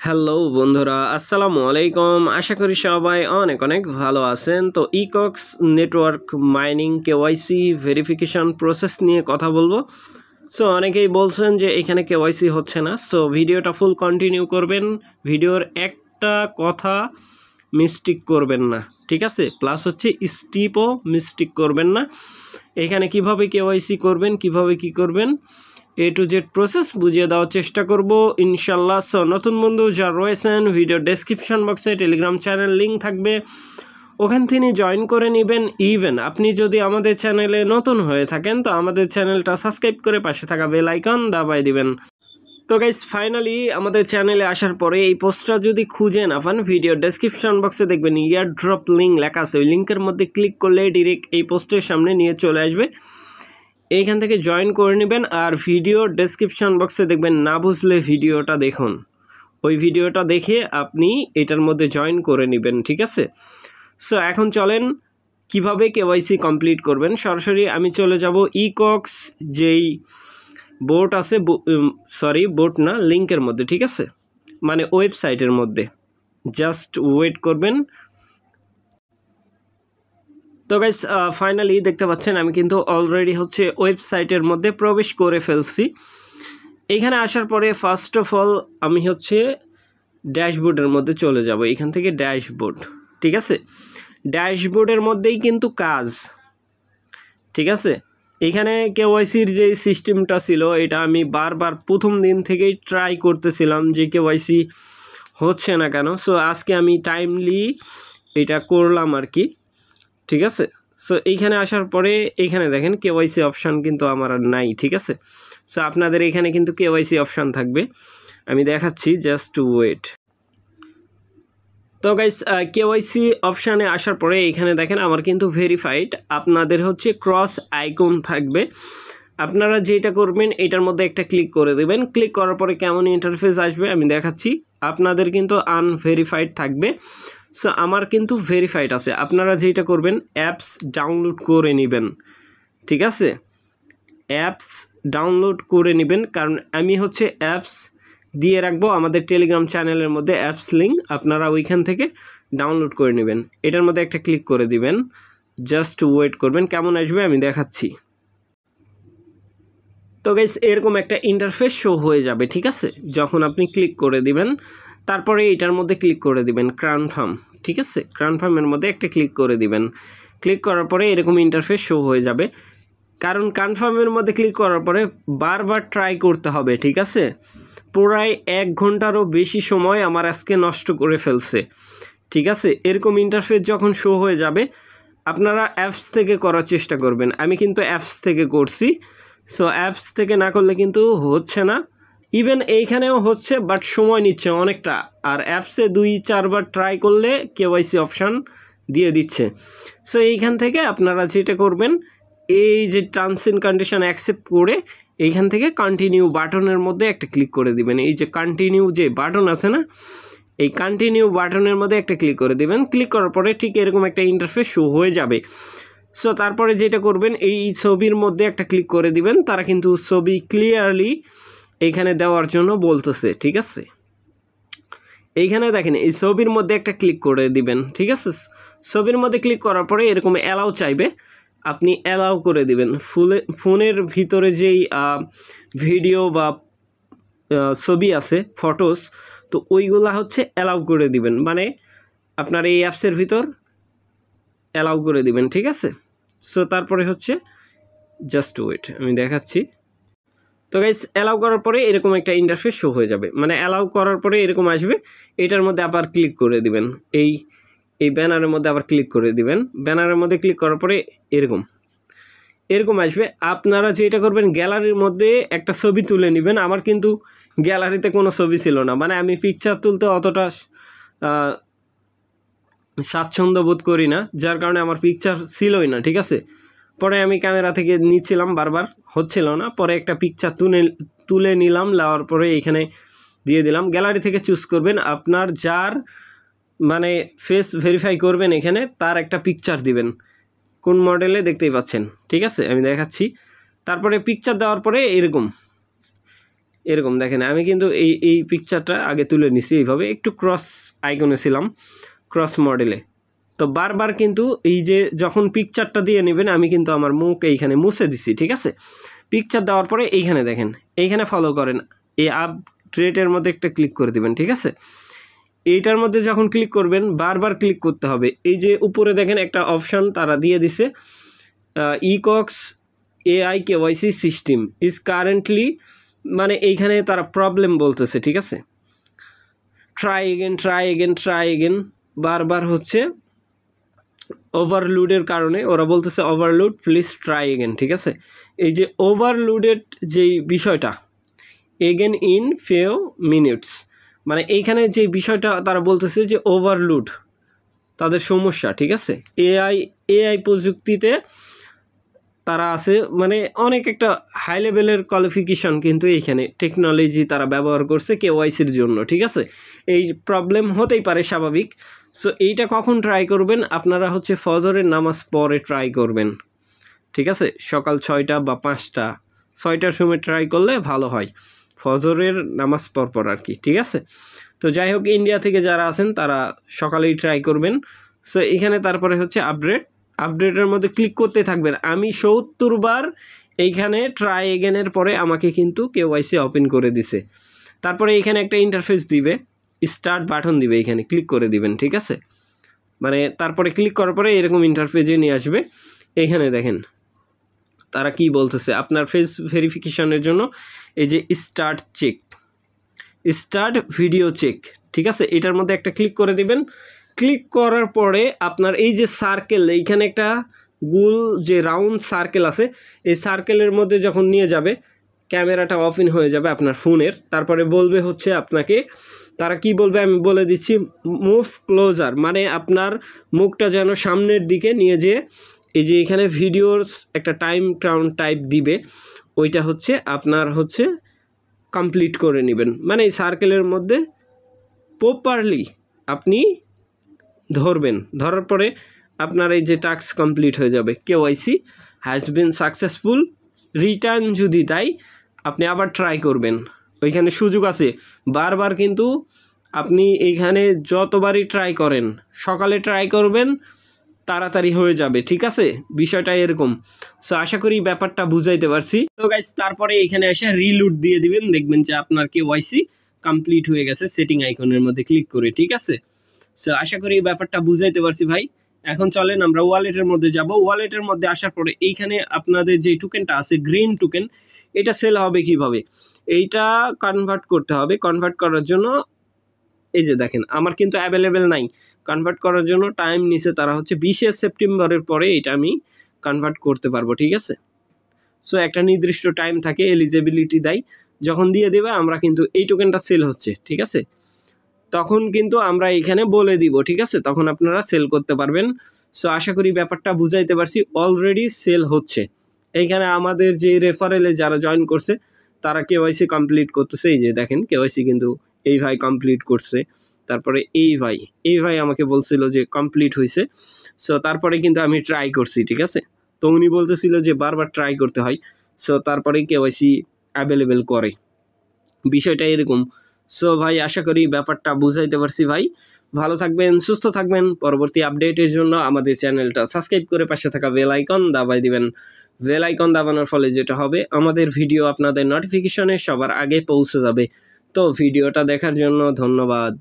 Hello বন্ধুরা, আসসালামু আলাইকুম। আশা করি সবাই অনেক অনেক ভালো আছেন। তো ইকক্স network mining KYC verification process নিয়ে কথা বলবো। সো অনেকেই বলছেন যে এখানে কেওয়াইসি হচ্ছে না। সো ভিডিওটা ফুল কন্টিনিউ করবেন, ভিডিওর একটা কথা মিস্টেক করবেন না, ঠিক আছে? প্লাস হচ্ছে স্টিপও মিস্টেক করবেন না। এখানে কিভাবে কেওয়াইসি করবেন, কিভাবে কি করবেন, A to Z প্রসেস বুঝিয়ে দেওয়ার চেষ্টা করব ইনশাল্লাহ। সো নতুন বন্ধু যারা রয়েছেন, ভিডিও ডেসক্রিপশন বক্সে টেলিগ্রাম চ্যানেল লিঙ্ক থাকবে, ওখান থেকে জয়েন করে নেবেন। ইভেন আপনি যদি আমাদের চ্যানেলে নতুন হয়ে থাকেন তো আমাদের চ্যানেলটা সাবস্ক্রাইব করে পাশে থাকা বেল আইকন দাবাই দিবেন। তো গাইস, ফাইনালি আমাদের চ্যানেলে আসার পরে এই পোস্টটা যদি খুঁজে না পান, ভিডিও ডেসক্রিপশন বক্সে দেখবেন ইয়ার ড্রপ লিঙ্ক লেখা আছে। ওই লিঙ্কের মধ্যে ক্লিক করলে ডিরেক্ট এই পোস্টের সামনে নিয়ে চলে আসবে। এইখান থেকে জয়েন করে নেবেন। আর ভিডিও ডেসক্রিপশন বক্সে দেখবেন না বুঝলে ভিডিওটা দেখুন, ওই ভিডিওটা দেখে আপনি এটার মধ্যে জয়েন করে নেবেন, ঠিক আছে? সো এখন চলেন কিভাবে কেওয়াইসি কমপ্লিট করবেন। সরাসরি আমি চলে যাব ইকক্স যেই বোট আছে, বোট না, লিঙ্কের মধ্যে, ঠিক আছে? মানে ওয়েবসাইটের মধ্যে। জাস্ট ওয়েট করবেন। তো গাইস, ফাইনালি দেখতে পাচ্ছেন আমি কিন্তু অলরেডি হচ্ছে ওয়েবসাইটের মধ্যে প্রবেশ করে ফেলছি। এখানে আসার পরে ফার্স্ট অফ অল আমি হচ্ছে ড্যাশবোর্ডের মধ্যে চলে যাব। এখান থেকে ড্যাশবোর্ড, ঠিক আছে? ড্যাশবোর্ডের মধ্যেই কিন্তু কাজ, ঠিক আছে? এখানে কেওয়াইসির যে সিস্টেমটা ছিল এটা আমি বারবার প্রথম দিন থেকেই ট্রাই করতেছিলাম যে কেওয়াইসি হচ্ছে না কেন। সো আজকে আমি টাইমলি এটা করলাম আর কি, ঠিক আছে? সো এইখানে আসার পরে এইখানে দেখেন কেওয়াইসি অপশান কিন্তু আমার আর নাই, ঠিক আছে? সো আপনাদের এখানে কিন্তু কেওয়াইসি অপশান থাকবে, আমি দেখাচ্ছি, জাস্ট ওয়েট। তো গাইস, কেওয়াইসি অপশানে আসার পরে এইখানে দেখেন আমার কিন্তু ভেরিফাইড। আপনাদের হচ্ছে ক্রস আইকন থাকবে। আপনারা যেটা করবেন এটার মধ্যে একটা ক্লিক করে দেবেন। ক্লিক করার পরে কেমন ইন্টারফেস আসবে আমি দেখাচ্ছি। আপনাদের কিন্তু আনভেরিফাইড থাকবে। সো আমার কিন্তু ভেরিফাইড আছে। আপনারা যেটা করবেন অ্যাপস ডাউনলোড করে নেবেন, ঠিক আছে? অ্যাপস ডাউনলোড করে নেবেন, কারণ আমি হচ্ছে অ্যাপস দিয়ে রাখবো আমাদের টেলিগ্রাম চ্যানেলের মধ্যে অ্যাপস লিঙ্ক, আপনারা ওইখান থেকে ডাউনলোড করে নেবেন। এটার মধ্যে একটা ক্লিক করে দিবেন, জাস্ট ওয়েট করবেন, কেমন আসবে আমি দেখাচ্ছি। তো গাইস, এরকম একটা ইন্টারফেস শো হয়ে যাবে, ঠিক আছে? যখন আপনি ক্লিক করে দিবেন তারপরে এটার মধ্যে ক্লিক করে দিবেন কনফার্ম, ঠিক আছে? কনফার্মের মধ্যে একটা ক্লিক করে দিবেন। ক্লিক করার পরে এরকম ইন্টারফেস শো হয়ে যাবে। কারণ কনফার্মের মধ্যে ক্লিক করার পরে বারবার ট্রাই করতে হবে, ঠিক আছে? প্রায় 1 ঘন্টারও বেশি সময় আমার আজকে নষ্ট করে ফেলছে, ঠিক আছে? এরকম ইন্টারফেস যখন শো হয়ে যাবে আপনারা অ্যাপস থেকে করার চেষ্টা করবেন। আমি কিন্তু অ্যাপস থেকে করছি। সো অ্যাপস থেকে না করলে কিন্তু হচ্ছে না। ইভেন এইখানেও হচ্ছে, বাট সময় নিচ্ছে অনেকটা। আর অ্যাপসে 2-4 বার ট্রাই করলে কেওয়াইসি অপশান দিয়ে দিচ্ছে। সো এইখান থেকে আপনারা যেটা করবেন, এই যে টার্মস এন্ড কন্ডিশন অ্যাকসেপ্ট করে এইখান থেকে কন্টিনিউ বাটনের মধ্যে একটা ক্লিক করে দিবেন। এই যে কন্টিনিউ যে বাটন আছে না, এই কন্টিনিউ বাটনের মধ্যে একটা ক্লিক করে দিবেন। ক্লিক করার পরে ঠিক এরকম একটা ইন্টারফেস শো হয়ে যাবে। সো তারপরে যেটা করবেন, এই ছবির মধ্যে একটা ক্লিক করে দিবেন। তারা কিন্তু ছবি ক্লিয়ারলি এইখানে দেওয়ার জন্য বলতেছে, ঠিক আছে? এইখানে দেখেন এই ছবির মধ্যে একটা ক্লিক করে দিবেন, ঠিক আছে? ছবির মধ্যে ক্লিক করার পরে এরকম অ্যালাউ চাইবে, আপনি অ্যালাউ করে দিবেন। ফোনের ভিতরে যেই ভিডিও বা ছবি আছে, ফটোস, তো ওইগুলা হচ্ছে অ্যালাউ করে দিবেন। মানে আপনার এই অ্যাপসের ভিতর অ্যালাউ করে দিবেন, ঠিক আছে? সো তারপরে হচ্ছে জাস্ট ওয়েট, আমি দেখাচ্ছি। তো গাইস, অ্যালাউ করার পরে এরকম একটা ইন্টারফেস শো হয়ে যাবে। মানে অ্যালাউ করার পরে এরকম আসবে। এটার মধ্যে আবার ক্লিক করে দিবেন, এই ব্যানারের মধ্যে আবার ক্লিক করে দিবেন। ব্যানারের মধ্যে ক্লিক করার পরে এরকম আসবে। আপনারা যেটা করবেন, গ্যালারির মধ্যে একটা ছবি তুলে নেবেন। আমার কিন্তু গ্যালারিতে কোনো ছবি ছিল না, মানে আমি পিকচার তুলতে অতটা স্বাচ্ছন্দ্য বোধ করি না, যার কারণে আমার পিকচার ছিলই না, ঠিক আছে? পরে আমি ক্যামেরা থেকে নিচ্ছিলাম, বারবার হচ্ছিল না। পরে একটা পিকচার তুলে নিলাম, নেওয়ার পরে এইখানে দিয়ে দিলাম। গ্যালারি থেকে চুজ করবেন, আপনার যার মানে ফেস ভেরিফাই করবেন এখানে তার একটা পিকচার দিবেন। কোন মডেলে দেখতেই পাচ্ছেন, ঠিক আছে? আমি দেখাচ্ছি। তারপরে পিকচার দেওয়ার পরে এরকম দেখেন আমি কিন্তু এই পিকচারটা আগে তুলে নিছি এইভাবে, একটু ক্রস আইকনে ছিলাম, ক্রস মডেলে। তো বারবার কিন্তু এই যে যখন পিকচারটা দিয়ে নেবেন আমি কিন্তু আমার মুখ এইখানে মুছে দিছি, ঠিক আছে। পিকচার দেওয়ার পরে এইখানে দেখেন, এইখানে ফলো করেন, এই আপডেটের মধ্যে একটা ক্লিক করে দিবেন, ঠিক আছে। এইটার মধ্যে যখন ক্লিক করবেন বারবার ক্লিক করতে হবে। এই যে উপরে দেখেন একটা অপশান তারা দিয়ে দিছে, ইকক্স AI KYC system is currently, মানে এইখানে তারা প্রবলেম বলতেছে, ঠিক আছে। ট্রাই এগেন বারবার হচ্ছে ওভারলোডের কারণে ওরা বলতেছে ওভারলোড, প্লিজ ট্রাই এগেন, ঠিক আছে। এই যে ওভারলোডের যেই বিষয়টা, এগেন ইন ফিউ মিনিটস, মানে এইখানে যে বিষয়টা তারা বলতেছে যে ওভারলোড তাদের সমস্যা, ঠিক আছে। AI প্রযুক্তিতে তারা আছে, মানে অনেক একটা হাই লেভেলের কোয়ালিফিকেশন কিন্তু এইখানে টেকনোলজি তারা ব্যবহার করছে KYCর জন্য, ঠিক আছে। এই প্রবলেম হতেই পারে, স্বাভাবিক। সো এইটা কখন ট্রাই করবেন আপনারা হচ্ছে ফজরের নামাজ পরে ট্রাই করবেন, ঠিক আছে। সকাল 6টা বা 5টা, 6টার সময় ট্রাই করলে ভালো হয়, ফজরের নামাজ পর আর কি, ঠিক আছে। তো যাই হোক, ইন্ডিয়া থেকে যারা আছেন তারা সকালেই ট্রাই করবেন। সো এখানে তারপরে হচ্ছে আপডেটের মধ্যে ক্লিক করতে থাকবেন। আমি 70 বার এইখানে ট্রাই এগেনের পরে আমাকে কিন্তু KYC ওপেন করে দিছে। তারপরে এইখানে একটা ইন্টারফেস দিবে, স্টার্ট বাটন দিবে, এইখানে ক্লিক করে দিবেন, ঠিক আছে। মানে তারপরে ক্লিক করার পরে এরকম ইন্টারফেসে নিয়ে আসবে। এইখানে দেখেন তারা কি বলতেছে, আপনার ফেস ভেরিফিকেশনের জন্য এই যে স্টার্ট ভিডিও চেক, ঠিক আছে। এটার মধ্যে একটা ক্লিক করে দিবেন। ক্লিক করার পরে আপনার এই যে সার্কেল, এইখানে একটা গোল যে রাউন্ড সার্কেল আছে, এই সার্কেলের মধ্যে যখন নিয়ে যাবে ক্যামেরাটা অফ ইন হয়ে যাবে আপনার ফোনের। তারপরে বলবে হচ্ছে আপনাকে, তারা কি বলবে আমি বলে দিচ্ছি, মুভ ক্লোজার, মানে আপনার মুখটা যেন সামনের দিকে নিয়ে যেয়ে এই যে এখানে ভিডিওর একটা টাইম কাউন্ট টাইপ দিবে, ওইটা হচ্ছে আপনার হচ্ছে কমপ্লিট করে নেবেন। মানে এই সার্কেলের মধ্যে প্রপারলি আপনি ধরবেন, ধরার পরে আপনার এই যে টাস্ক কমপ্লিট হয়ে যাবে, KYC has been successful. Return যদি দেয় আপনি আবার ট্রাই করবেন, ওইখানে সুযোগ আছে বারবার, কিন্তু আপনি এইখানে যতবারই ট্রাই করেন, সকালে ট্রাই করবেন, তাড়াতাড়ি হয়ে যাবে, ঠিক আছে। বিষয়টা এরকম। সো আশা করি ব্যাপারটা বুঝাইতে পারছি। তো গাইস, তারপরে এখানে এসে রিলুট দিয়ে দিবেন, দেখবেন যে আপনার KYC কমপ্লিট হয়ে গেছে সেটিং আইকনের মধ্যে ক্লিক করে, ঠিক আছে। সো আশা করি ব্যাপারটা বুঝাইতে পারছি ভাই। এখন চলেন আমরা ওয়ালেটের মধ্যে যাব। ওয়ালেটের মধ্যে আসার পরে এইখানে আপনাদের যে টোকেনটা আছে গ্রিন টোকেন, এটা সেল হবে কিভাবে, এইটা কনভার্ট করতে হবে। কনভার্ট করার জন্য এই যে দেখেন আমার কিন্তু অ্যাভেলেবেল নাই, কনভার্ট করার জন্য টাইম নিছে তারা হচ্ছে 20শে সেপ্টেম্বরের পরে এটা আমি কনভার্ট করতে পারবো, ঠিক আছে। সো একটা নির্দিষ্ট টাইম থাকে, এলিজিবিলিটি দেয়, যখন দিয়ে দেবে আমরা কিন্তু এই টোকেনটা সেল হচ্ছে, ঠিক আছে, তখন কিন্তু আমরা এখানে বলে দিব, ঠিক আছে, তখন আপনারা সেল করতে পারবেন। সো আশা করি ব্যাপারটা বুঝাইতে পারছি। অলরেডি সেল হচ্ছে। এইখানে আমাদের যে রেফারেলে যারা জয়েন করছে তারা KYC কমপ্লিট করতেছে, এই যে দেখেন KYC কিন্তু এই ভাই কমপ্লিট করছে। তারপরে এই ভাই আমাকে বলছিল যে কমপ্লিট হয়েছে। সো তারপরে কিন্তু আমি ট্রাই করছি, ঠিক আছে। তো উনি বলতেছিল যে বারবার ট্রাই করতে হয়, সো তারপরেই KYC অ্যাভেলেবেল করে, বিষয়টা এরকম। সো ভাই আশা করি ব্যাপারটা বুঝাইতে পারছি ভাই। ভালো থাকবেন, সুস্থ থাকবেন। পরবর্তী আপডেটের জন্য আমাদের চ্যানেলটা সাবস্ক্রাইব করে পাশে থাকা বেল আইকন দাবাই দিবেন। বেল আইকন দাবানোর ফলে যেটা হবে, আমাদের ভিডিও আপনাদের নোটিফিকেশনে সবার আগে পৌঁছে যাবে। তো ভিডিওটা দেখার জন্য ধন্যবাদ।